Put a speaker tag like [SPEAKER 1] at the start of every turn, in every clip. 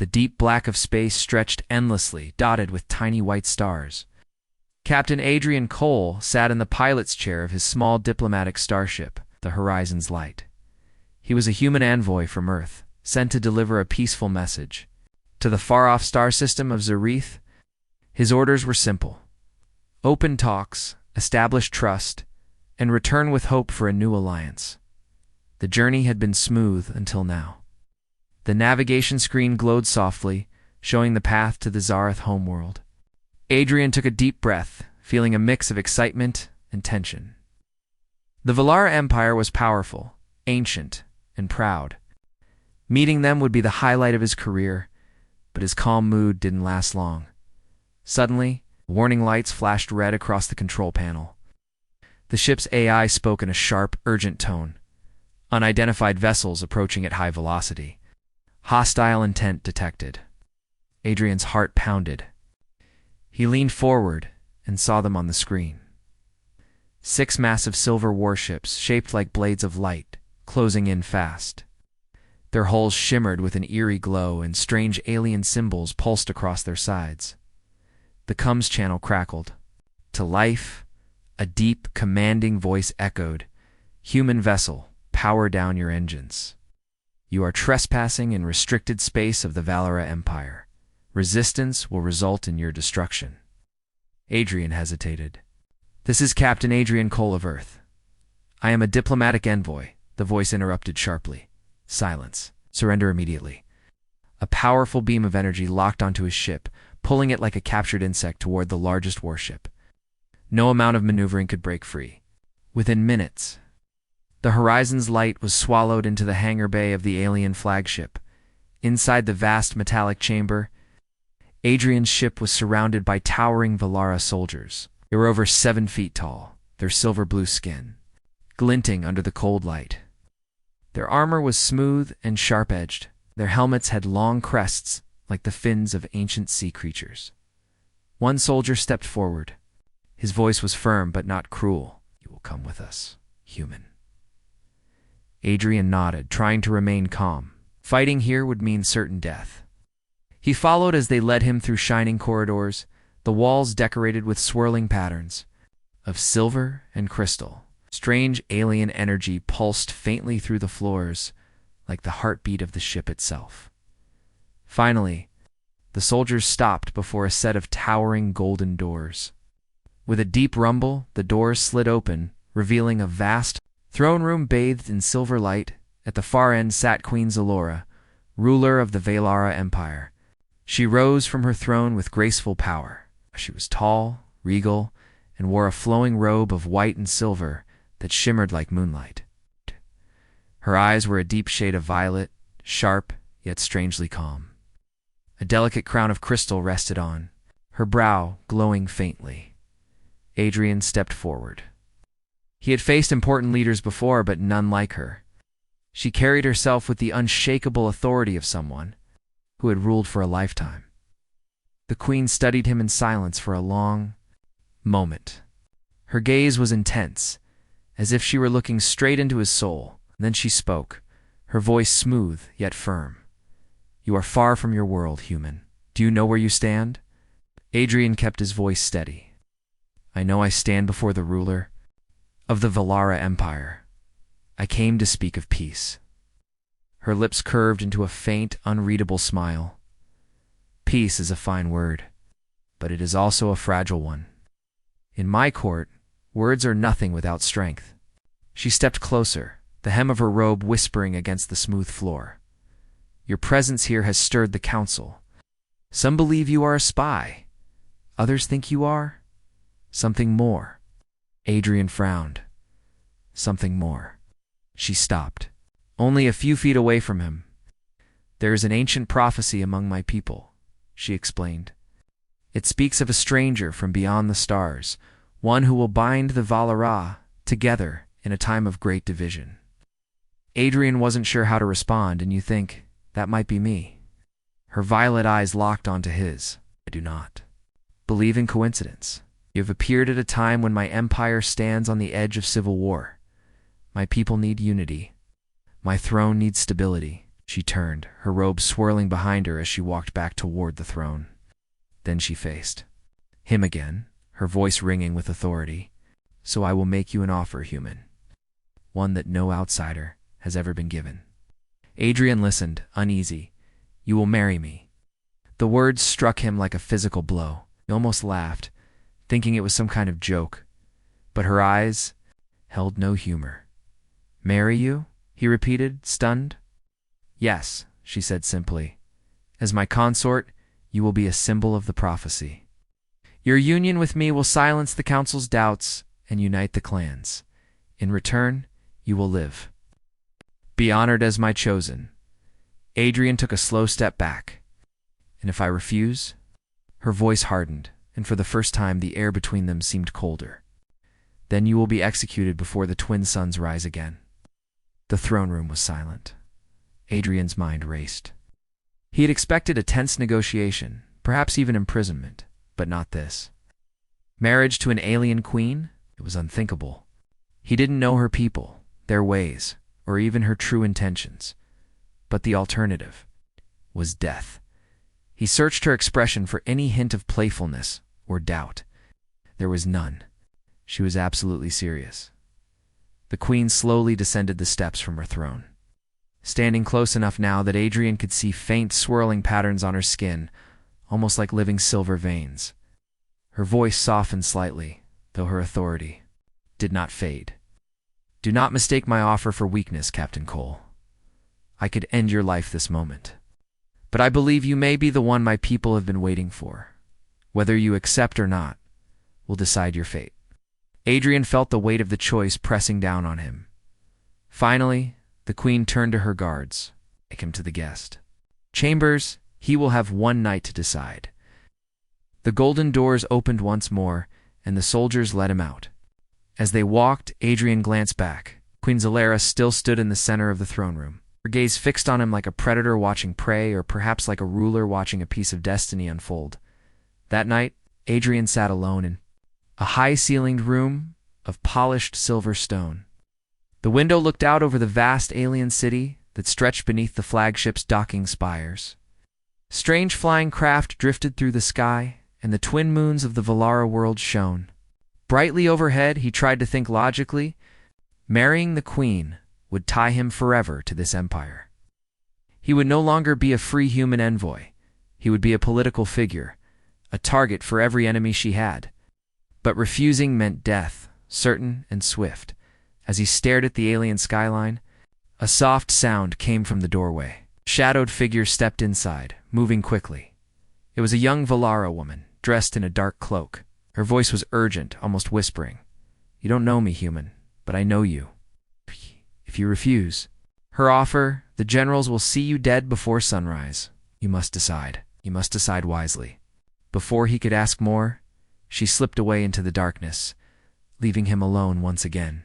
[SPEAKER 1] The deep black of space stretched endlessly, dotted with tiny white stars. Captain Adrian Cole sat in the pilot's chair of his small diplomatic starship, the Horizon's Light. He was a human envoy from Earth, sent to deliver a peaceful message. To the far-off star system of Zareth, his orders were simple: open talks, establish trust, and return with hope for a new alliance. The journey had been smooth until now. The navigation screen glowed softly, showing the path to the Zareth homeworld. Adrian took a deep breath, feeling a mix of excitement and tension. The Valara Empire was powerful, ancient, and proud. Meeting them would be the highlight of his career, but his calm mood didn't last long. Suddenly, warning lights flashed red across the control panel. The ship's AI spoke in a sharp, urgent tone. Unidentified vessels approaching at high velocity. Hostile intent detected. Adrian's heart pounded. He leaned forward and saw them on the screen. 6 massive silver warships, shaped like blades of light, closing in fast. Their hulls shimmered with an eerie glow, and strange alien symbols pulsed across their sides. The comms channel crackled. To life, a deep, commanding voice echoed, "Human vessel, power down your engines. You are trespassing in restricted space of the Valara Empire. Resistance will result in your destruction." Adrian hesitated. "This is Captain Adrian Cole of Earth. I am a diplomatic envoy," the voice interrupted sharply. "Silence. Surrender immediately." A powerful beam of energy locked onto his ship, pulling it like a captured insect toward the largest warship. No amount of maneuvering could break free. Within minutes, the Horizon's Light was swallowed into the hangar bay of the alien flagship. Inside the vast metallic chamber, Adrian's ship was surrounded by towering Valara soldiers. They were over 7 feet tall, their silver-blue skin glinting under the cold light. Their armor was smooth and sharp-edged. Their helmets had long crests like the fins of ancient sea creatures. One soldier stepped forward. His voice was firm but not cruel. "You will come with us, human." Adrian nodded, trying to remain calm. Fighting here would mean certain death. He followed as they led him through shining corridors, the walls decorated with swirling patterns of silver and crystal. Strange alien energy pulsed faintly through the floors, like the heartbeat of the ship itself. Finally, the soldiers stopped before a set of towering golden doors. With a deep rumble, the doors slid open, revealing a vast throne room bathed in silver light. At the far end sat Queen Zalora, ruler of the Valara Empire. She rose from her throne with graceful power. She was tall, regal, and wore a flowing robe of white and silver that shimmered like moonlight. Her eyes were a deep shade of violet, sharp yet strangely calm. A delicate crown of crystal rested on her brow, glowing faintly. Adrian stepped forward. He had faced important leaders before, but none like her. She carried herself with the unshakable authority of someone who had ruled for a lifetime. The queen studied him in silence for a long moment. Her gaze was intense, as if she were looking straight into his soul. Then she spoke, her voice smooth yet firm. "You are far from your world, human. Do you know where you stand?" Adrian kept his voice steady. "I know I stand before the ruler of the Valara Empire. I came to speak of peace." Her lips curved into a faint, unreadable smile. "Peace is a fine word, but it is also a fragile one. In my court, words are nothing without strength." She stepped closer, the hem of her robe whispering against the smooth floor. "Your presence here has stirred the council. Some believe you are a spy. Others think you are something more." Adrian frowned. "Something more." She stopped, only a few feet away from him. "There is an ancient prophecy among my people," she explained. "It speaks of a stranger from beyond the stars, one who will bind the Valara together in a time of great division." Adrian wasn't sure how to respond, and you think, that might be me. Her violet eyes locked onto his. "I do not believe in coincidence. You have appeared at a time when my empire stands on the edge of civil war. My people need unity. My throne needs stability." She turned, her robe swirling behind her as she walked back toward the throne. Then she faced him again, her voice ringing with authority. "So I will make you an offer, human. One that no outsider has ever been given." Adrian listened, uneasy. "You will marry me." The words struck him like a physical blow. He almost laughed, thinking it was some kind of joke. But her eyes held no humor. "Marry you?" he repeated, stunned. "Yes," she said simply. "As my consort, you will be a symbol of the prophecy. Your union with me will silence the council's doubts and unite the clans. In return, you will live. Be honored as my chosen." Adrian took a slow step back. "And if I refuse?" Her voice hardened, and for the first time the air between them seemed colder. "Then you will be executed before the twin suns rise again." The throne room was silent. Adrian's mind raced. He had expected a tense negotiation, perhaps even imprisonment, but not this. Marriage to an alien queen? It was unthinkable. He didn't know her people, their ways, or even her true intentions. But the alternative was death. He searched her expression for any hint of playfulness or doubt. There was none. She was absolutely serious. The queen slowly descended the steps from her throne. Standing close enough now that Adrian could see faint swirling patterns on her skin, almost like living silver veins. Her voice softened slightly, though her authority did not fade. "Do not mistake my offer for weakness, Captain Cole. I could end your life this moment. But I believe you may be the one my people have been waiting for. Whether you accept or not will decide your fate." Adrian felt the weight of the choice pressing down on him. Finally, the queen turned to her guards. "Take him to the guest chambers. He will have one night to decide." The golden doors opened once more, and the soldiers let him out. As they walked, Adrian glanced back. Queen Zalera still stood in the center of the throne room, her gaze fixed on him like a predator watching prey, or perhaps like a ruler watching a piece of destiny unfold. That night, Adrian sat alone in a high-ceilinged room of polished silver stone. The window looked out over the vast alien city that stretched beneath the flagship's docking spires. Strange flying craft drifted through the sky, and the twin moons of the Valara world shone. Brightly overhead, he tried to think logically. Marrying the queen would tie him forever to this empire. He would no longer be a free human envoy. He would be a political figure, a target for every enemy she had. But refusing meant death, certain and swift. As he stared at the alien skyline, a soft sound came from the doorway. A shadowed figure stepped inside, moving quickly. It was a young Valara woman, dressed in a dark cloak. Her voice was urgent, almost whispering. "You don't know me, human, but I know you. If you refuse her offer, the generals will see you dead before sunrise. You must decide. You must decide wisely." Before he could ask more, she slipped away into the darkness, leaving him alone once again.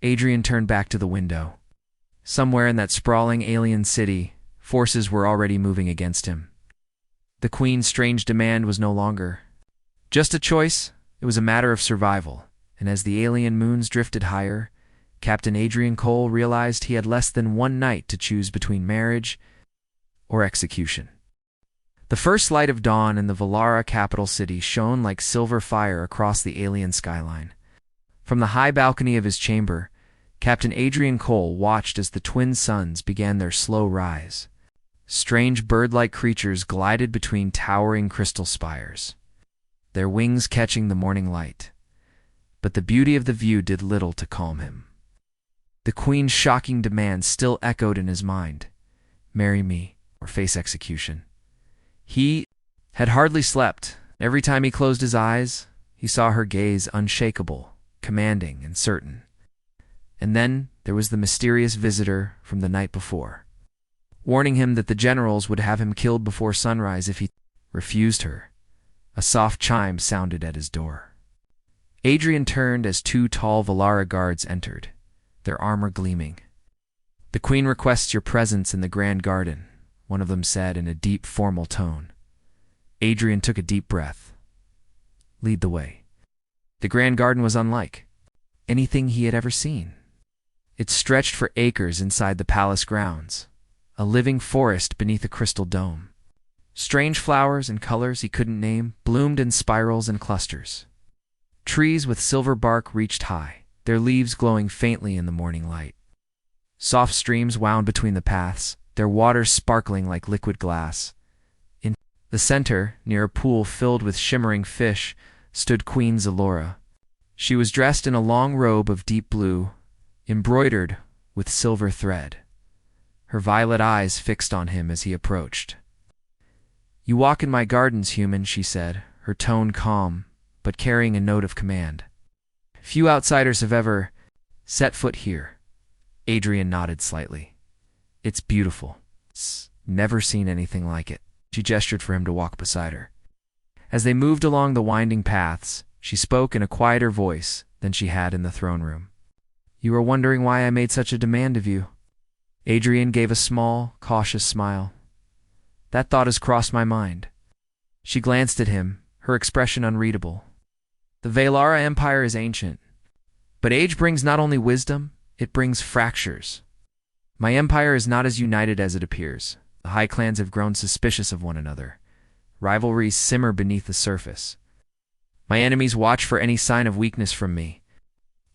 [SPEAKER 1] Adrian turned back to the window. Somewhere in that sprawling alien city, forces were already moving against him. The queen's strange demand was no longer just a choice, it was a matter of survival, and as the alien moons drifted higher, Captain Adrian Cole realized he had less than one night to choose between marriage or execution. The first light of dawn in the Valara capital city shone like silver fire across the alien skyline. From the high balcony of his chamber, Captain Adrian Cole watched as the twin suns began their slow rise. Strange bird-like creatures glided between towering crystal spires, their wings catching the morning light. But the beauty of the view did little to calm him. The queen's shocking demand still echoed in his mind. Marry me, or face execution. He had hardly slept. Every time he closed his eyes, he saw her gaze unshakable, commanding, and certain. And then there was the mysterious visitor from the night before, warning him that the generals would have him killed before sunrise if he refused her. A soft chime sounded at his door. Adrian turned as two tall Valara guards entered, their armor gleaming. "The queen requests your presence in the grand garden," one of them said in a deep, formal tone. Adrian took a deep breath. "Lead the way." The grand garden was unlike anything he had ever seen. It stretched for acres inside the palace grounds, a living forest beneath a crystal dome. Strange flowers and colors he couldn't name bloomed in spirals and clusters. Trees with silver bark reached high, their leaves glowing faintly in the morning light. Soft streams wound between the paths, their waters sparkling like liquid glass. In the center, near a pool filled with shimmering fish, stood Queen Zalora. She was dressed in a long robe of deep blue, embroidered with silver thread, her violet eyes fixed on him as he approached. "You walk in my gardens, human," she said, her tone calm, but carrying a note of command. "Few outsiders have ever set foot here." Adrian nodded slightly. "It's beautiful. Never seen anything like it." She gestured for him to walk beside her. As they moved along the winding paths, she spoke in a quieter voice than she had in the throne room. "You are wondering why I made such a demand of you?" Adrian gave a small, cautious smile. "That thought has crossed my mind." She glanced at him, her expression unreadable. "The Valara Empire is ancient, but age brings not only wisdom, it brings fractures. My empire is not as united as it appears. The high clans have grown suspicious of one another. Rivalries simmer beneath the surface. My enemies watch for any sign of weakness from me."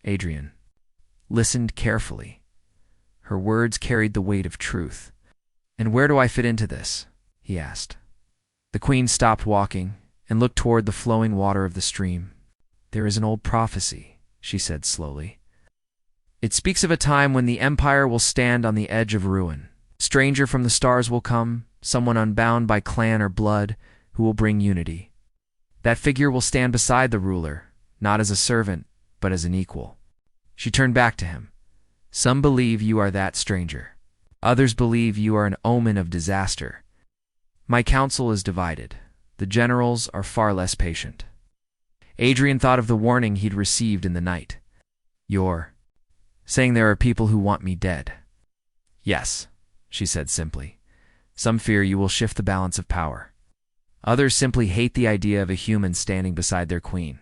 [SPEAKER 1] Adrian listened carefully. Her words carried the weight of truth. "And where do I fit into this?" he asked. The queen stopped walking and looked toward the flowing water of the stream. "There is an old prophecy," she said slowly. "It speaks of a time when the empire will stand on the edge of ruin. A stranger from the stars will come, someone unbound by clan or blood, who will bring unity. That figure will stand beside the ruler, not as a servant, but as an equal." She turned back to him. "Some believe you are that stranger. Others believe you are an omen of disaster. My council is divided. The generals are far less patient." Adrian thought of the warning he'd received in the night. "You're saying there are people who want me dead?" "Yes," she said simply. "Some fear you will shift the balance of power. Others simply hate the idea of a human standing beside their queen."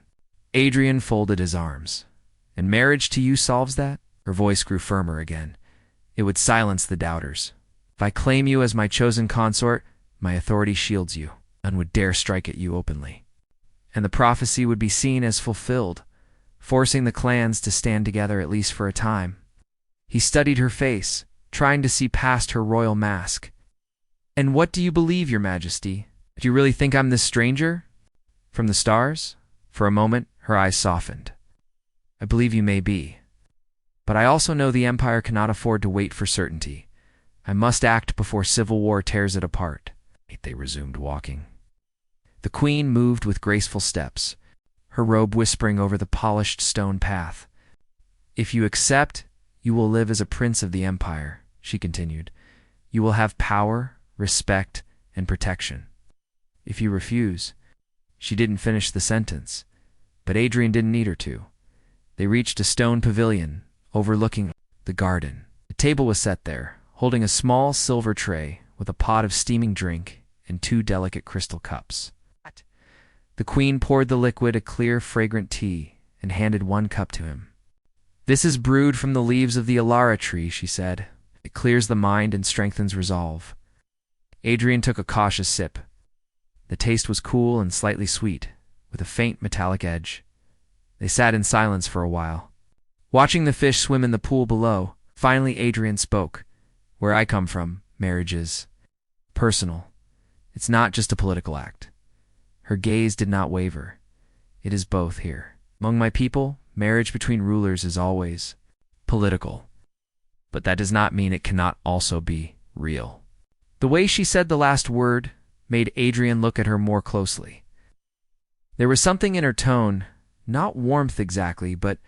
[SPEAKER 1] Adrian folded his arms. "And marriage to you solves that?" Her voice grew firmer again. "It would silence the doubters. If I claim you as my chosen consort, my authority shields you. None would dare strike at you openly. And the prophecy would be seen as fulfilled, forcing the clans to stand together at least for a time." He studied her face, trying to see past her royal mask. "And what do you believe, Your Majesty? Do you really think I'm this stranger from the stars?" For a moment, her eyes softened. "I believe you may be. But I also know the Empire cannot afford to wait for certainty. I must act before civil war tears it apart." They resumed walking. The queen moved with graceful steps, her robe whispering over the polished stone path. "If you accept, you will live as a prince of the Empire," she continued. "You will have power, respect, and protection. If you refuse—" She didn't finish the sentence, but Adrian didn't need her to. They reached a stone pavilion overlooking the garden. A table was set there, holding a small silver tray with a pot of steaming drink and 2 delicate crystal cups. The queen poured the liquid, a clear, fragrant tea, and handed 1 cup to him. "This is brewed from the leaves of the Alara tree," she said. "It clears the mind and strengthens resolve." Adrian took a cautious sip. The taste was cool and slightly sweet, with a faint metallic edge. They sat in silence for a while, watching the fish swim in the pool below. Finally, Adrian spoke. "Where I come from, marriage is personal. It's not just a political act." Her gaze did not waver. "It is both here. Among my people, marriage between rulers is always political. But that does not mean it cannot also be real." The way she said the last word made Adrian look at her more closely. There was something in her tone, not warmth exactly, but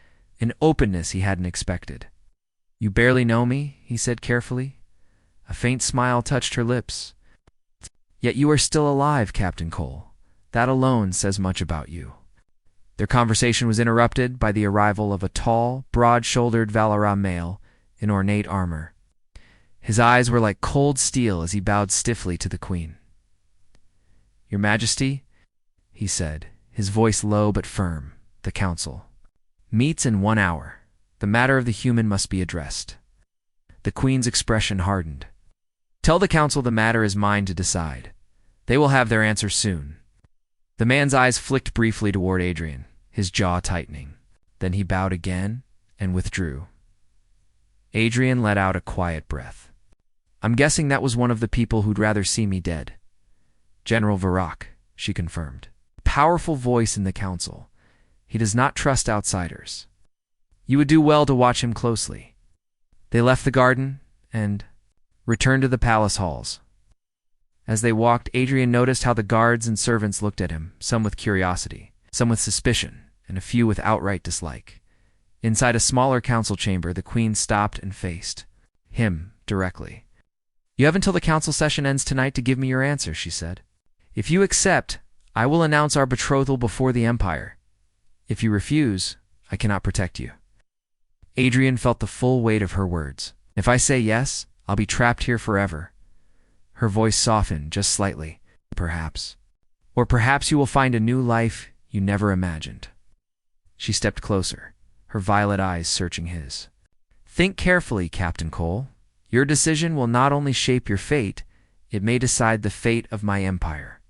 [SPEAKER 1] an openness he hadn't expected. "You barely know me," he said carefully. A faint smile touched her lips. "Yet you are still alive, Captain Cole. That alone says much about you." Their conversation was interrupted by the arrival of a tall, broad-shouldered Valara male in ornate armor. His eyes were like cold steel as he bowed stiffly to the queen. "Your Majesty," he said, his voice low but firm, "the council meets in 1 hour. The matter of the human must be addressed." The queen's expression hardened. Tell the council the matter is mine to decide. They will have their answer soon. The man's eyes flicked briefly toward Adrian, his jaw tightening. Then he bowed again and withdrew. Adrian let out a quiet breath. I'm guessing that was one of the people who'd rather see me dead. General Varrock, she confirmed. Powerful voice in the council. He does not trust outsiders. You would do well to watch him closely. They left the garden and returned to the palace halls. As they walked, Adrian noticed how the guards and servants looked at him, some with curiosity, some with suspicion, and a few with outright dislike. Inside a smaller council chamber, the queen stopped and faced him directly. You have until the council session ends tonight to give me your answer, she said. If you accept, I will announce our betrothal before the Empire. If you refuse, I cannot protect you. Adrian felt the full weight of her words. If I say yes, I'll be trapped here forever. Her voice softened just slightly. Perhaps. Or perhaps you will find a new life you never imagined. She stepped closer, her violet eyes searching his. Think carefully, Captain Cole. Your decision will not only shape your fate, it may decide the fate of my empire.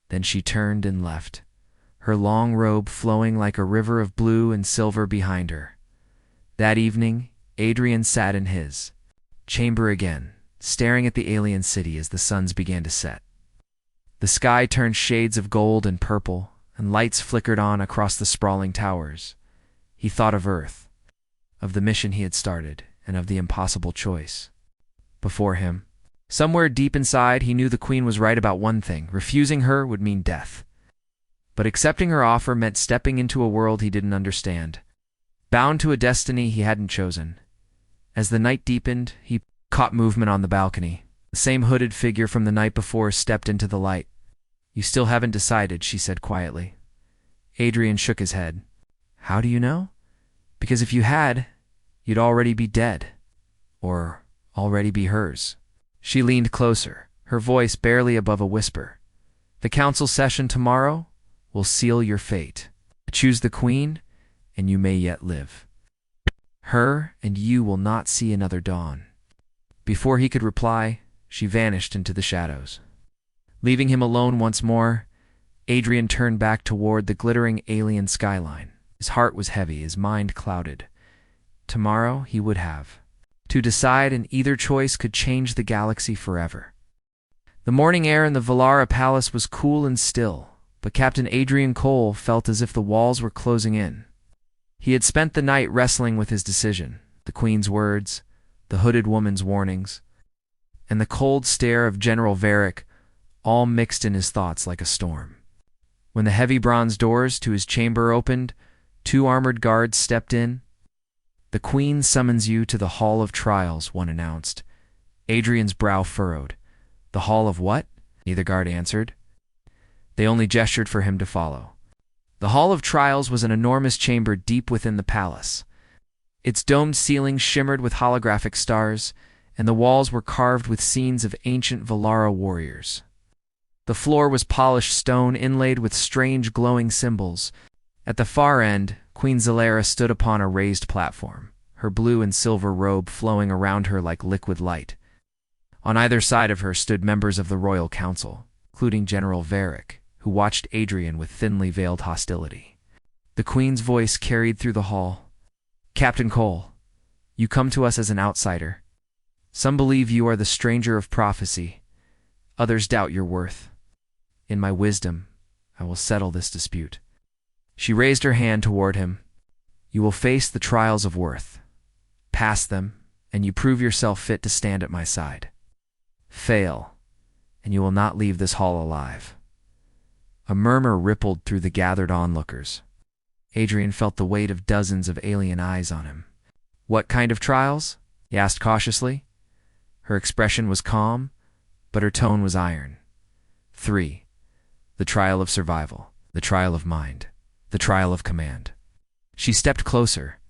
[SPEAKER 1] Then she turned and left, her long robe flowing like a river of blue and silver behind her. That evening, Adrian sat in his chamber again, staring at the alien city as the suns began to set. The sky turned shades of gold and purple, and lights flickered on across the sprawling towers. He thought of Earth, of the mission he had started, and of the impossible choice before him. Somewhere deep inside, he knew the Queen was right about one thing. Refusing her would mean death. But accepting her offer meant stepping into a world he didn't understand, bound to a destiny he hadn't chosen. As the night deepened, he caught movement on the balcony. The same hooded figure from the night before stepped into the light. You still haven't decided, she said quietly. Adrian shook his head. How do you know? Because if you had, you'd already be dead. Or already be hers. She leaned closer, her voice barely above a whisper. The council session tomorrow will seal your fate. Choose the Queen, and you may yet live. Her and you will not see another dawn. Before he could reply, she vanished into the shadows. Leaving him alone once more, Adrian turned back toward the glittering alien skyline. His heart was heavy, his mind clouded. Tomorrow he would have to decide, and either choice could change the galaxy forever. The morning air in the Valara Palace was cool and still, but Captain Adrian Cole felt as if the walls were closing in. He had spent the night wrestling with his decision, the Queen's words, the hooded woman's warnings, and the cold stare of General Varric, all mixed in his thoughts like a storm. When the heavy bronze doors to his chamber opened, 2 armored guards stepped in. The Queen summons you to the Hall of Trials, one announced. Adrian's brow furrowed. The Hall of what? Neither guard answered. They only gestured for him to follow. The Hall of Trials was an enormous chamber deep within the palace. Its domed ceiling shimmered with holographic stars, and the walls were carved with scenes of ancient Valara warriors. The floor was polished stone inlaid with strange glowing symbols. At the far end, Queen Zalera stood upon a raised platform, her blue and silver robe flowing around her like liquid light. On either side of her stood members of the Royal Council, including General Varric, who watched Adrian with thinly veiled hostility. The Queen's voice carried through the hall. Captain Cole, you come to us as an outsider. Some believe you are the stranger of prophecy. Others doubt your worth. In my wisdom, I will settle this dispute. She raised her hand toward him. You will face the trials of worth. Pass them, and you prove yourself fit to stand at my side. Fail, and you will not leave this hall alive. A murmur rippled through the gathered onlookers. Adrian felt the weight of dozens of alien eyes on him. What kind of trials? He asked cautiously. Her expression was calm, but her tone was iron. 3. The trial of survival, the trial of mind, the trial of command. She stepped closer,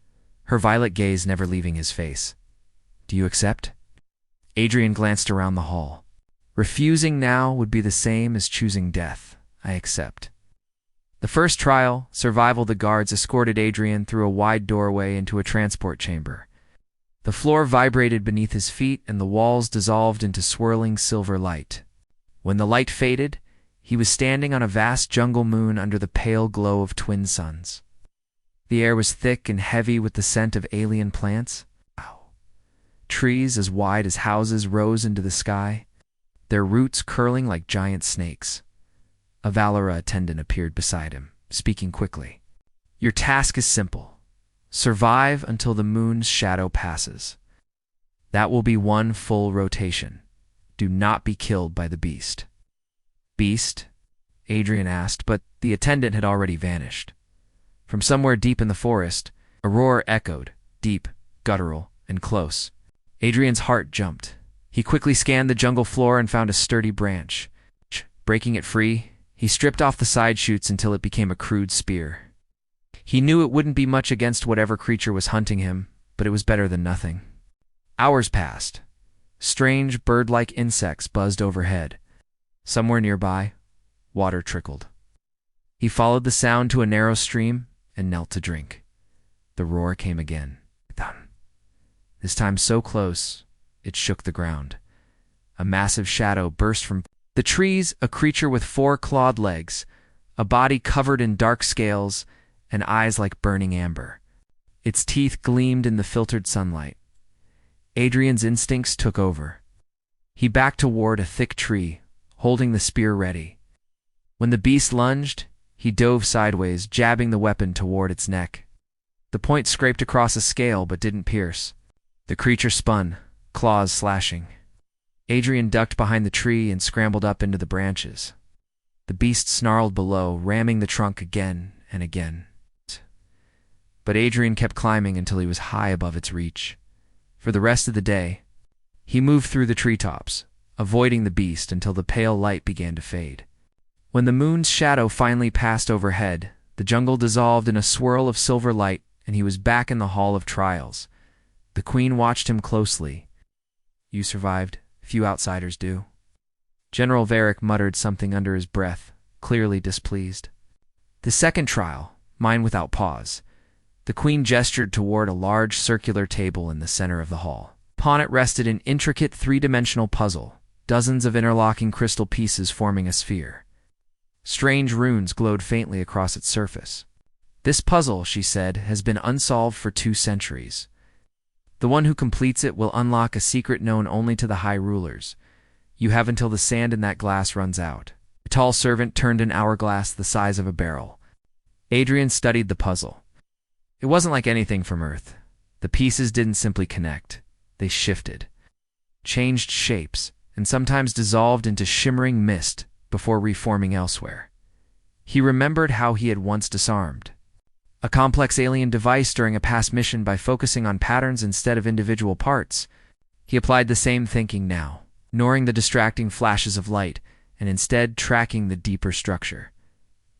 [SPEAKER 1] her violet gaze never leaving his face. Do you accept? Adrian glanced around the hall. Refusing now would be the same as choosing death. I accept. The first trial, survival. The guards escorted Adrian through a wide doorway into a transport chamber. The floor vibrated beneath his feet and the walls dissolved into swirling silver light. When the light faded, he was standing on a vast jungle moon under the pale glow of twin suns. The air was thick and heavy with the scent of alien plants. Trees as wide as houses rose into the sky, their roots curling like giant snakes. A Valera attendant appeared beside him, speaking quickly. "Your task is simple. Survive until the moon's shadow passes. That will be one full rotation. Do not be killed by the beast." "Beast?" Adrian asked, but the attendant had already vanished. From somewhere deep in the forest, a roar echoed, deep, guttural, and close. Adrian's heart jumped. He quickly scanned the jungle floor and found a sturdy branch. Breaking it free, he stripped off the side shoots until it became a crude spear. He knew it wouldn't be much against whatever creature was hunting him, but it was better than nothing. Hours passed. Strange bird-like insects buzzed overhead. Somewhere nearby, water trickled. He followed the sound to a narrow stream and knelt to drink. The roar came again. Thun. This time so close, it shook the ground. A massive shadow burst from the trees, a creature with 4 clawed legs, a body covered in dark scales, and eyes like burning amber. Its teeth gleamed in the filtered sunlight. Adrian's instincts took over. He backed toward a thick tree, holding the spear ready. When the beast lunged, he dove sideways, jabbing the weapon toward its neck. The point scraped across a scale but didn't pierce. The creature spun, claws slashing. Adrian ducked behind the tree and scrambled up into the branches. The beast snarled below, ramming the trunk again and again. But Adrian kept climbing until he was high above its reach. For the rest of the day, he moved through the treetops, avoiding the beast until the pale light began to fade. When the moon's shadow finally passed overhead, the jungle dissolved in a swirl of silver light, and he was back in the Hall of Trials. The Queen watched him closely. "You survived. Few outsiders do." General Varric muttered something under his breath, clearly displeased. "The second trial, mine without pause." The Queen gestured toward a large circular table in the center of the hall. Upon it rested an intricate 3-dimensional puzzle, dozens of interlocking crystal pieces forming a sphere. Strange runes glowed faintly across its surface. "This puzzle," she said, "has been unsolved for 2 centuries. The one who completes it will unlock a secret known only to the High Rulers. You have until the sand in that glass runs out." A tall servant turned an hourglass the size of a barrel. Adrian studied the puzzle. It wasn't like anything from Earth. The pieces didn't simply connect. They shifted, changed shapes, and sometimes dissolved into shimmering mist before reforming elsewhere. He remembered how he had once disarmed a complex alien device during a past mission by focusing on patterns instead of individual parts. He applied the same thinking now, ignoring the distracting flashes of light and instead tracking the deeper structure.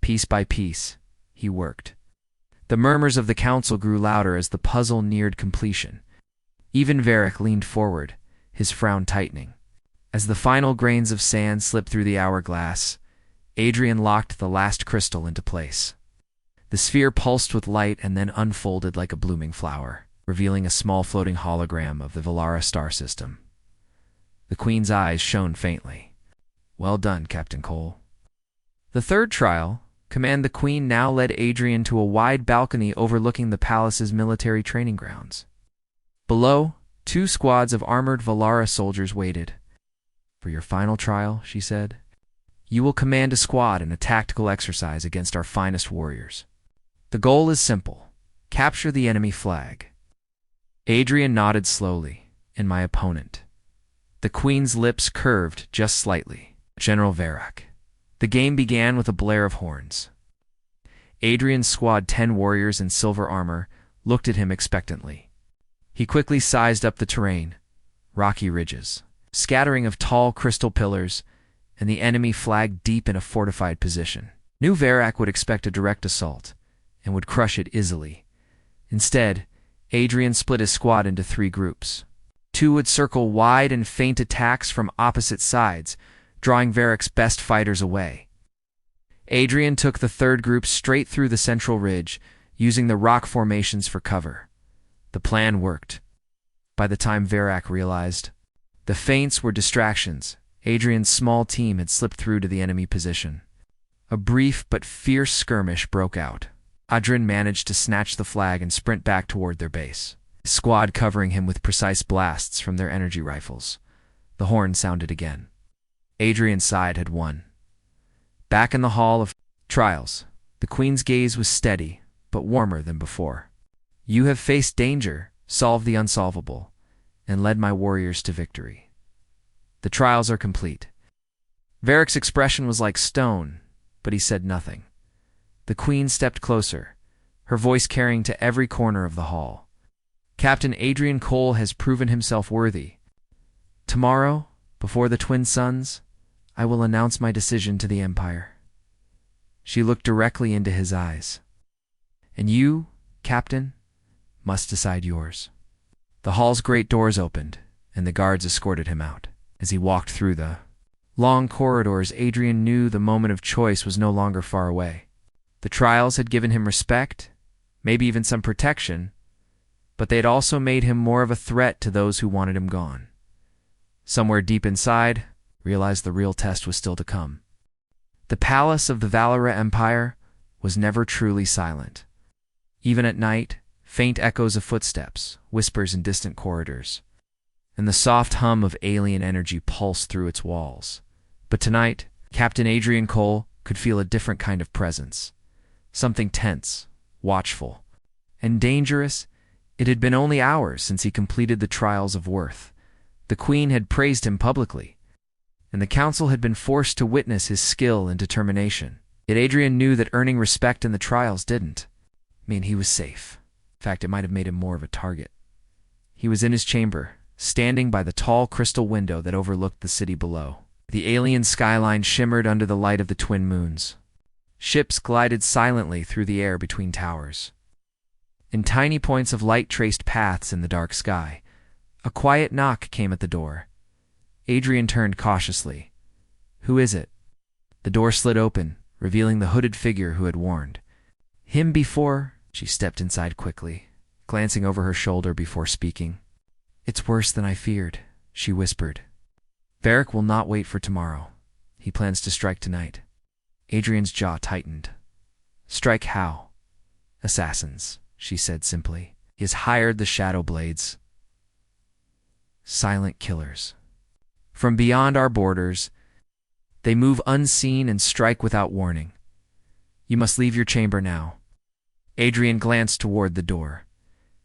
[SPEAKER 1] Piece by piece, he worked. The murmurs of the council grew louder as the puzzle neared completion. Even Varric leaned forward, his frown tightening. As the final grains of sand slipped through the hourglass, Adrian locked the last crystal into place. The sphere pulsed with light and then unfolded like a blooming flower, revealing a small floating hologram of the Valara star system. The Queen's eyes shone faintly. "Well done, Captain Cole." The third trial, Command the Queen now led Adrian to a wide balcony overlooking the palace's military training grounds. Below, 2 squads of armored Valara soldiers waited. "For your final trial," she said, "you will command a squad in a tactical exercise against our finest warriors. The goal is simple. Capture the enemy flag." Adrian nodded slowly. "And my opponent." The Queen's lips curved just slightly. "General Varric." The game began with a blare of horns. Adrian's squad, 10 warriors in silver armor, looked at him expectantly. He quickly sized up the terrain. Rocky ridges, scattering of tall crystal pillars, and the enemy flag deep in a fortified position. Knew Varric would expect a direct assault, and would crush it easily. Instead, Adrian split his squad into 3 groups. 2 would circle wide and feint attacks from opposite sides, drawing Varric's best fighters away. Adrian took the 3rd group straight through the central ridge, using the rock formations for cover. The plan worked. By the time Varric realized, the feints were distractions. Adrian's small team had slipped through to the enemy position. A brief but fierce skirmish broke out. Adrian managed to snatch the flag and sprint back toward their base, his squad covering him with precise blasts from their energy rifles. The horn sounded again. Adrian's side had won. Back in the hall of trials, the Queen's gaze was steady, but warmer than before. You have faced danger, solved the unsolvable, and led my warriors to victory. The trials are complete. Varric's expression was like stone, but he said nothing. The Queen stepped closer, her voice carrying to every corner of the hall. Captain Adrian Cole has proven himself worthy. Tomorrow, before the twin suns, I will announce my decision to the Empire. She looked directly into his eyes. And you, Captain, must decide yours. The hall's great doors opened, and the guards escorted him out. As he walked through the long corridors, Adrian knew the moment of choice was no longer far away. The trials had given him respect, maybe even some protection, but they had also made him more of a threat to those who wanted him gone. Somewhere deep inside, realized the real test was still to come. The palace of the Valera Empire was never truly silent. Even at night, faint echoes of footsteps, whispers in distant corridors, and the soft hum of alien energy pulsed through its walls. But tonight, Captain Adrian Cole could feel a different kind of presence. Something tense, watchful, and dangerous. It had been only hours since he completed the trials of worth. The Queen had praised him publicly, and the council had been forced to witness his skill and determination. Yet Adrian knew that earning respect in the trials didn't mean he was safe. In fact, it might have made him more of a target. He was in his chamber, standing by the tall crystal window that overlooked the city below. The alien skyline shimmered under the light of the twin moons. Ships glided silently through the air between towers. In tiny points of light traced paths in the dark sky. A quiet knock came at the door. Adrian turned cautiously. Who is it? The door slid open, revealing the hooded figure who had warned him before. She stepped inside quickly, glancing over her shoulder before speaking. It's worse than I feared, she whispered. Varric will not wait for tomorrow. He plans to strike tonight. Adrian's jaw tightened. Strike how? Assassins, she said simply. He has hired the Shadow Blades. Silent killers. From beyond our borders, they move unseen and strike without warning. You must leave your chamber now. Adrian glanced toward the door.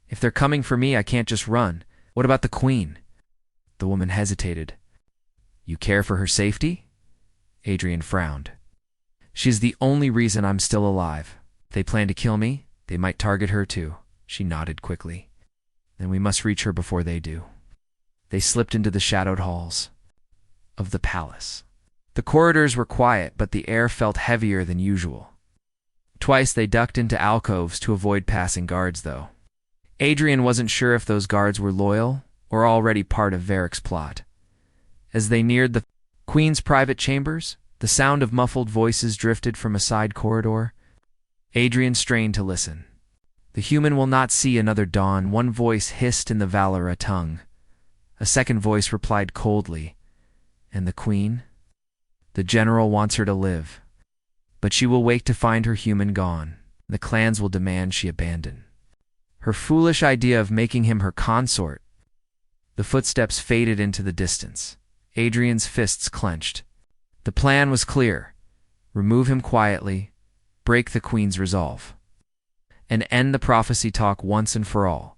[SPEAKER 1] If they're coming for me, I can't just run. What about the Queen? The woman hesitated. You care for her safety? Adrian frowned. She's the only reason I'm still alive. If they plan to kill me, they might target her too. She nodded quickly. Then we must reach her before they do. They slipped into the shadowed halls of the palace. The corridors were quiet, but the air felt heavier than usual. Twice they ducked into alcoves to avoid passing guards, though. Adrian wasn't sure if those guards were loyal or already part of Varric's plot. As they neared the Queen's private chambers, the sound of muffled voices drifted from a side corridor. Adrian strained to listen. The human will not see another dawn, one voice hissed in the Valera tongue. A second voice replied coldly. And the Queen? The general wants her to live. But she will wake to find her human gone. The clans will demand she abandon her foolish idea of making him her consort. The footsteps faded into the distance. Adrian's fists clenched. The plan was clear. Remove him quietly, break the Queen's resolve, and end the prophecy talk once and for all.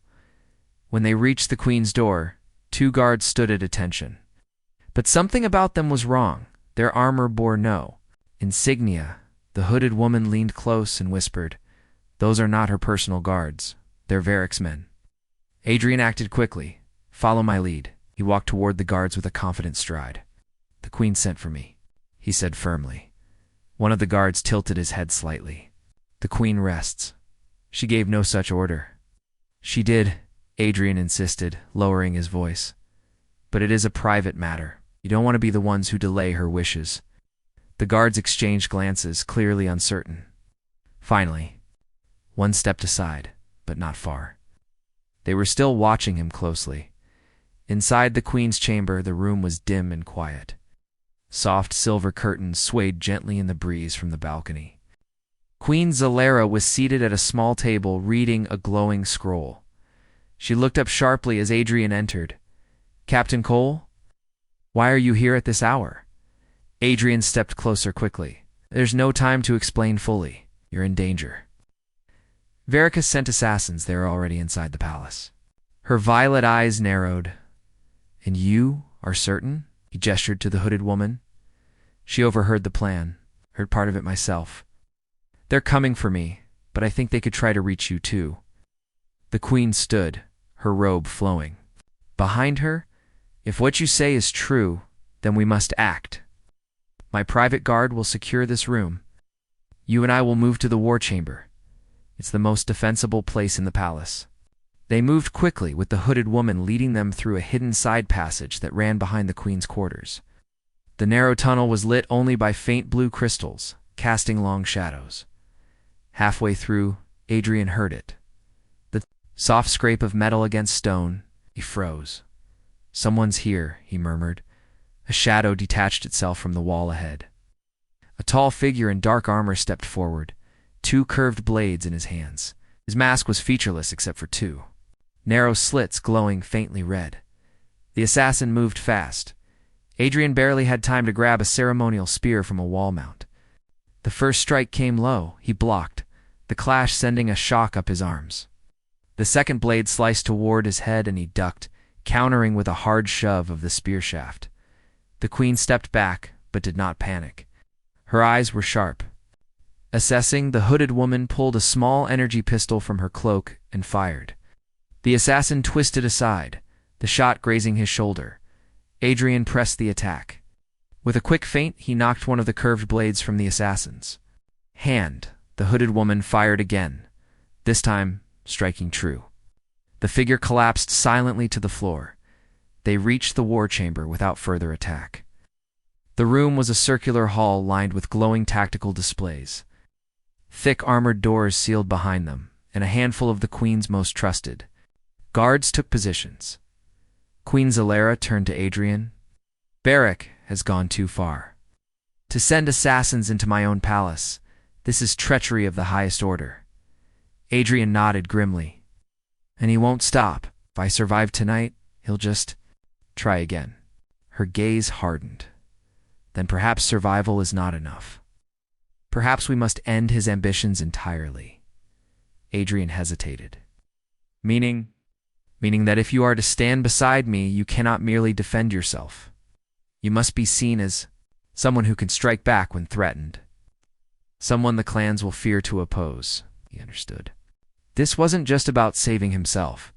[SPEAKER 1] When they reached the Queen's door, 2 guards stood at attention. But something about them was wrong. Their armor bore no insignia. The hooded woman leaned close and whispered, "Those are not her personal guards. They're Varric's men." Adrian acted quickly. "Follow my lead." He walked toward the guards with a confident stride. "The Queen sent for me," he said firmly. One of the guards tilted his head slightly. "The Queen rests. She gave no such order." "She did," Adrian insisted, lowering his voice. "But it is a private matter. You don't want to be the ones who delay her wishes." The guards exchanged glances, clearly uncertain. Finally, one stepped aside, but not far. They were still watching him closely. Inside the queen's chamber, the room was dim and quiet. Soft silver curtains swayed gently in the breeze from the balcony. Queen Zalera was seated at a small table reading a glowing scroll. She looked up sharply as Adrian entered. "Captain Cole? Why are you here at this hour?" Adrian stepped closer quickly. "There's no time to explain fully. You're in danger. Varric has sent assassins. They're already inside the palace." Her violet eyes narrowed. "And you are certain?" He gestured to the hooded woman. "She overheard the plan. Heard part of it myself. They're coming for me, but I think they could try to reach you too." The queen stood, her robe flowing. Behind her, "If what you say is true, then we must act. My private guard will secure this room. You and I will move to the war chamber. It's the most defensible place in the palace." They moved quickly, with the hooded woman leading them through a hidden side passage that ran behind the queen's quarters. The narrow tunnel was lit only by faint blue crystals, casting long shadows. Halfway through, Adrian heard it. The soft scrape of metal against stone. He froze. "Someone's here," he murmured. A shadow detached itself from the wall ahead. A tall figure in dark armor stepped forward, two curved blades in his hands. His mask was featureless except for two narrow slits glowing faintly red. The assassin moved fast. Adrian barely had time to grab a ceremonial spear from a wall mount. The first strike came low. He blocked, the clash sending a shock up his arms. The second blade sliced toward his head and he ducked, countering with a hard shove of the spear shaft. The queen stepped back, but did not panic. Her eyes were sharp. Assessing, the hooded woman pulled a small energy pistol from her cloak and fired. The assassin twisted aside, the shot grazing his shoulder. Adrian pressed the attack. With a quick feint, he knocked one of the curved blades from the assassin's hand. The hooded woman fired again, this time striking true. The figure collapsed silently to the floor. They reached the war chamber without further attack. The room was a circular hall lined with glowing tactical displays. Thick armored doors sealed behind them, and a handful of the queen's most trusted guards took positions. Queen Zalera turned to Adrian. "Varric has gone too far. To send assassins into my own palace, this is treachery of the highest order." Adrian nodded grimly. "And he won't stop. If I survive tonight, he'll just try again." Her gaze hardened. "Then perhaps survival is not enough. Perhaps we must end his ambitions entirely." Adrian hesitated. Meaning that if you are to stand beside me, you cannot merely defend yourself. You must be seen as someone who can strike back when threatened. Someone the clans will fear to oppose, he understood. This wasn't just about saving himself.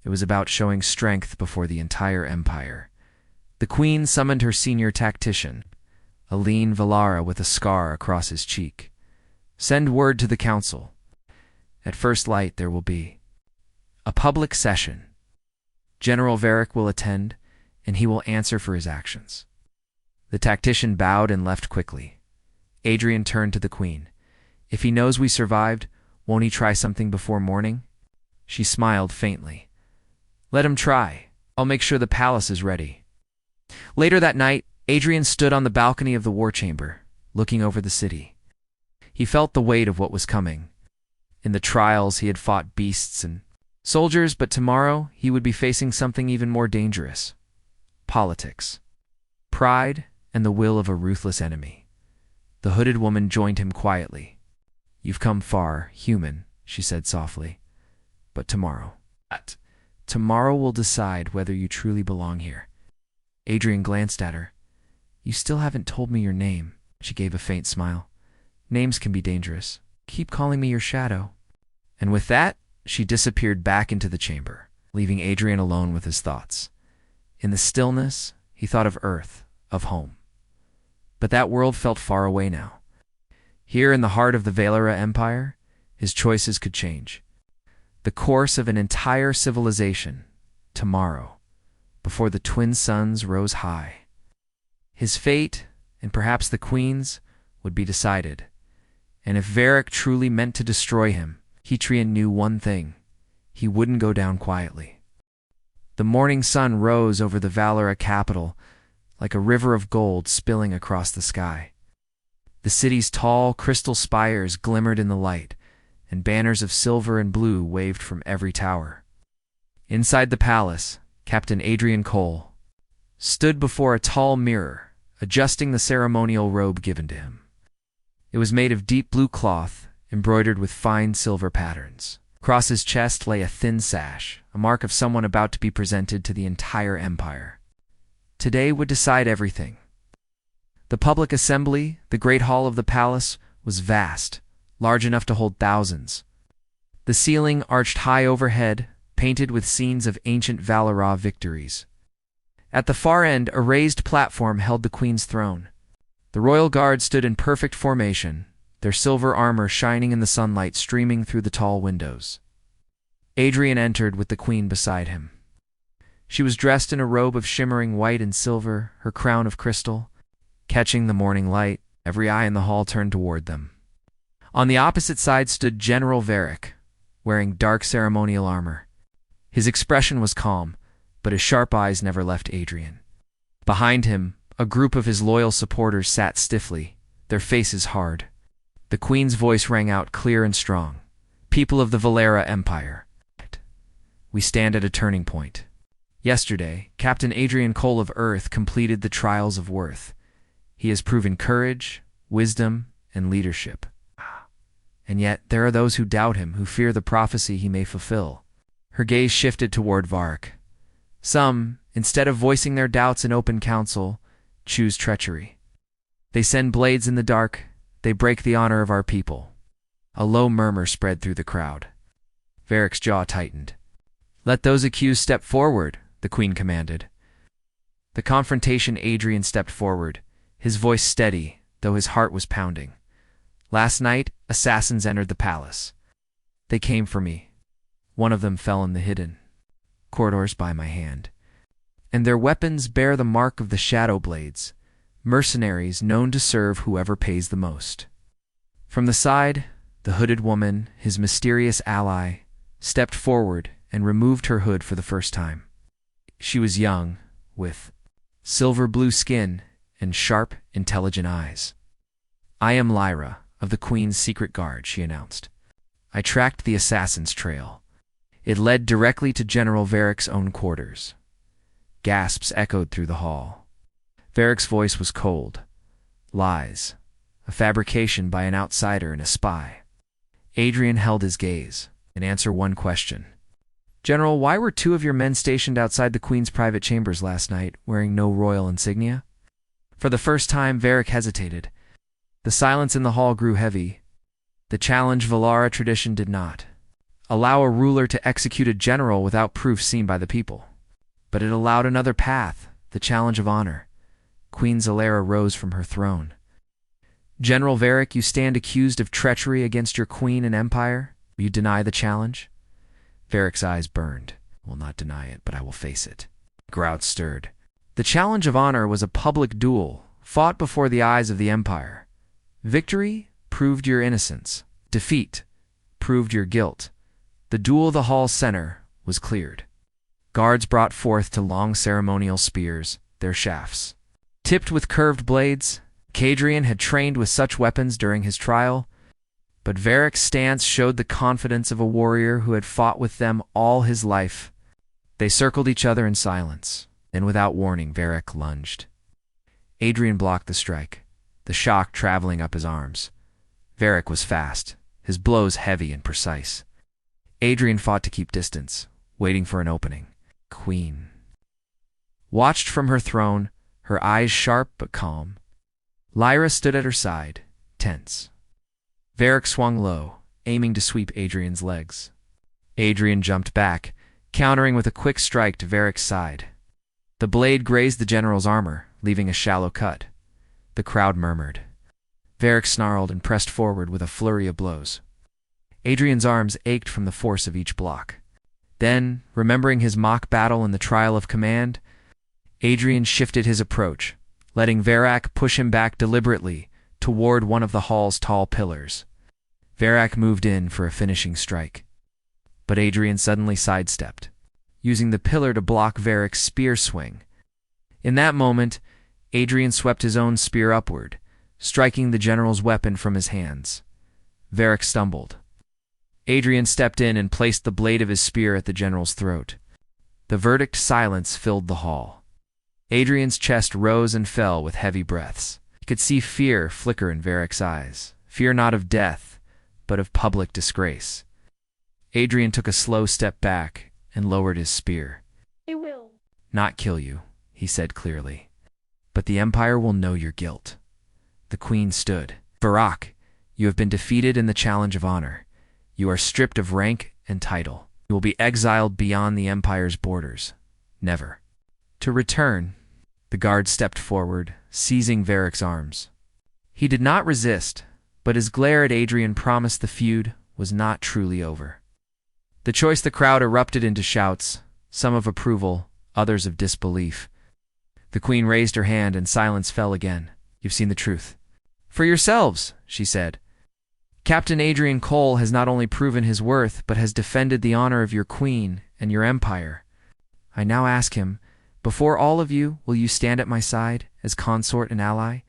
[SPEAKER 1] It was about showing strength before the entire empire. The queen summoned her senior tactician, a lean Valara with a scar across his cheek. "Send word to the council. At first light there will be a public session. General Varric will attend, and he will answer for his actions." The tactician bowed and left quickly. Adrian turned to the queen. "If he knows we survived, won't he try something before morning?" She smiled faintly. "Let him try. I'll make sure the palace is ready." Later that night, Adrian stood on the balcony of the war chamber, looking over the city. He felt the weight of what was coming. In the trials, he had fought beasts and soldiers, but tomorrow he would be facing something even more dangerous. Politics. Pride and the will of a ruthless enemy. The hooded woman joined him quietly. "You've come far, human," she said softly. "But tomorrow will decide whether you truly belong here." Adrian glanced at her. "You still haven't told me your name." She gave a faint smile. "Names can be dangerous. Keep calling me your shadow." And with that, she disappeared back into the chamber, leaving Adrian alone with his thoughts. In the stillness, he thought of Earth, of home. But that world felt far away now. Here in the heart of the Valara Empire, his choices could change. The course of an entire civilization, tomorrow, before the twin suns rose high. His fate, and perhaps the Queen's, would be decided. And if Varric truly meant to destroy him, Hetrian knew one thing: he wouldn't go down quietly. The morning sun rose over the Valera capital like a river of gold spilling across the sky. The city's tall, crystal spires glimmered in the light, and banners of silver and blue waved from every tower. Inside the palace, Captain Adrian Cole stood before a tall mirror, adjusting the ceremonial robe given to him. It was made of deep blue cloth, embroidered with fine silver patterns. Across his chest lay a thin sash, a mark of someone about to be presented to the entire empire. Today would decide everything. The public assembly, the great hall of the palace, was vast, large enough to hold thousands. The ceiling arched high overhead, painted with scenes of ancient Valera victories. At the far end, a raised platform held the queen's throne. The royal guard stood in perfect formation, their silver armor shining in the sunlight streaming through the tall windows. Adrian entered with the queen beside him. She was dressed in a robe of shimmering white and silver, her crown of crystal. Catching the morning light, every eye in the hall turned toward them. On the opposite side stood General Varric, wearing dark ceremonial armor. His expression was calm, but his sharp eyes never left Adrian. Behind him, a group of his loyal supporters sat stiffly, their faces hard. The queen's voice rang out clear and strong. "People of the Valera Empire, we stand at a turning point. Yesterday, Captain Adrian Cole of Earth completed the trials of worth. He has proven courage, wisdom, and leadership. And yet, there are those who doubt him, who fear the prophecy he may fulfill." Her gaze shifted toward Varric. "Some, instead of voicing their doubts in open council, choose treachery. They send blades in the dark, they break the honor of our people." A low murmur spread through the crowd. Varric's jaw tightened. "Let those accused step forward," the queen commanded. The confrontation. Adrian stepped forward, his voice steady, though his heart was pounding. "Last night, assassins entered the palace. They came for me. One of them fell in the hidden corridors by my hand. And their weapons bear the mark of the shadow blades, mercenaries known to serve whoever pays the most." From the side, the hooded woman, his mysterious ally, stepped forward and removed her hood for the first time. She was young, with silver blue skin and sharp, intelligent eyes. "I am Lyra, of the Queen's Secret Guard," she announced. "I tracked the assassin's trail. It led directly to General Varric's own quarters." Gasps echoed through the hall. Varric's voice was cold. "Lies. A fabrication by an outsider and a spy." Adrian held his gaze and answered one question. "General, why were 2 of your men stationed outside the Queen's private chambers last night, wearing no royal insignia?" For the first time, Varric hesitated. The silence in the hall grew heavy. The challenge Valera tradition did not allow a ruler to execute a general without proof seen by the people. But it allowed another path, the challenge of honor. Queen Zalera rose from her throne. "General Varric, you stand accused of treachery against your queen and empire. Will you deny the challenge?" Varric's eyes burned. "I will not deny it, but I will face it." Crowd stirred. The challenge of honor was a public duel, fought before the eyes of the empire. Victory proved your innocence. Defeat proved your guilt. The duel, the hall's center, was cleared. Guards brought forth to long ceremonial spears, their shafts tipped with curved blades. Adrian had trained with such weapons during his trial, but Varric's stance showed the confidence of a warrior who had fought with them all his life. They circled each other in silence. Then, without warning, Varric lunged. Adrian blocked the strike, the shock traveling up his arms. Varric was fast, his blows heavy and precise. Adrian fought to keep distance, waiting for an opening. Queen watched from her throne, her eyes sharp but calm. Lyra stood at her side, tense. Varric swung low, aiming to sweep Adrian's legs. Adrian jumped back, countering with a quick strike to Varric's side. The blade grazed the general's armor, leaving a shallow cut. The crowd murmured. Varric snarled and pressed forward with a flurry of blows. Adrian's arms ached from the force of each block. Then, remembering his mock battle in the trial of command, Adrian shifted his approach, letting Varric push him back deliberately toward one of the hall's tall pillars. Varric moved in for a finishing strike. But Adrian suddenly sidestepped. using the pillar to block Varric's spear swing. In that moment, Adrian swept his own spear upward, striking the general's weapon from his hands. Varric stumbled. Adrian stepped in and placed the blade of his spear at the general's throat. The verdict silence filled the hall. Adrian's chest rose and fell with heavy breaths. He could see fear flicker in Varric's eyes. Fear not of death, but of public disgrace. Adrian took a slow step back and lowered his spear.
[SPEAKER 2] "I will
[SPEAKER 1] not kill you," he said clearly, "but the Empire will know your guilt." The Queen stood. "Varrock, you have been defeated in the challenge of honor. You are stripped of rank and title. You will be exiled beyond the Empire's borders. Never to return." The guard stepped forward, seizing Varric's arms. He did not resist, but his glare at Adrian promised the feud was not truly over. The crowd erupted into shouts, some of approval, others of disbelief. The Queen raised her hand and silence fell again. "You've seen the truth." "For yourselves," she said. "Captain Adrian Cole has not only proven his worth, but has defended the honor of your queen and your empire. I now ask him, before all of you, will you stand at my side as consort and ally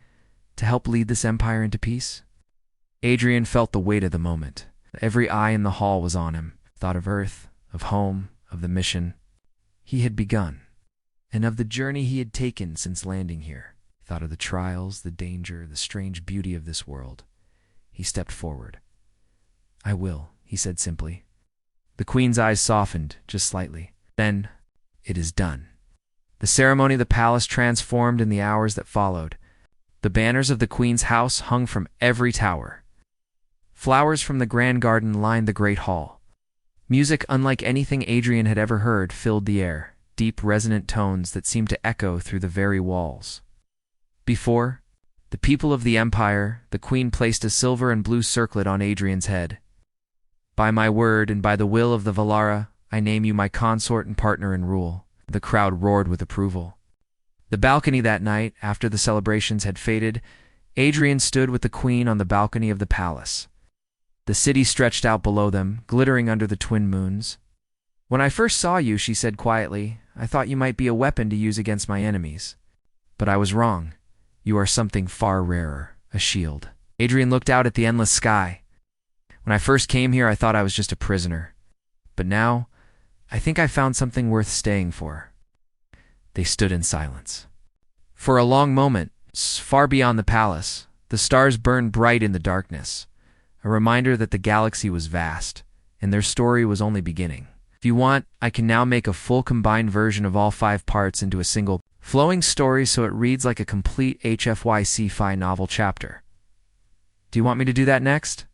[SPEAKER 1] to help lead this empire into peace?" Adrian felt the weight of the moment. Every eye in the hall was on him. Thought of Earth, of home, of the mission he had begun, and of the journey he had taken since landing here. Thought of the trials, the danger, the strange beauty of this world. He stepped forward. "I will," he said simply. The Queen's eyes softened, just slightly. "Then, it is done." The ceremony of the palace transformed in the hours that followed. The banners of the Queen's house hung from every tower. Flowers from the grand garden lined the great hall. Music unlike anything Adrian had ever heard filled the air, deep resonant tones that seemed to echo through the very walls. Before the people of the Empire, the Queen placed a silver and blue circlet on Adrian's head. "By my word and by the will of the Valara, I name you my consort and partner in rule." The crowd roared with approval. The balcony that night, after the celebrations had faded, Adrian stood with the Queen on the balcony of the palace. The city stretched out below them, glittering under the twin moons. "When I first saw you," she said quietly, "I thought you might be a weapon to use against my enemies. But I was wrong. You are something far rarer, a shield." Adrian looked out at the endless sky. "When I first came here, I thought I was just a prisoner. But now, I think I found something worth staying for." They stood in silence. For a long moment, far beyond the palace, the stars burned bright in the darkness, a reminder that the galaxy was vast, and their story was only beginning. If you want, I can now make a full combined version of all 5 parts into a single, flowing story so it reads like a complete HFY Sci-Fi novel chapter. Do you want me to do that next?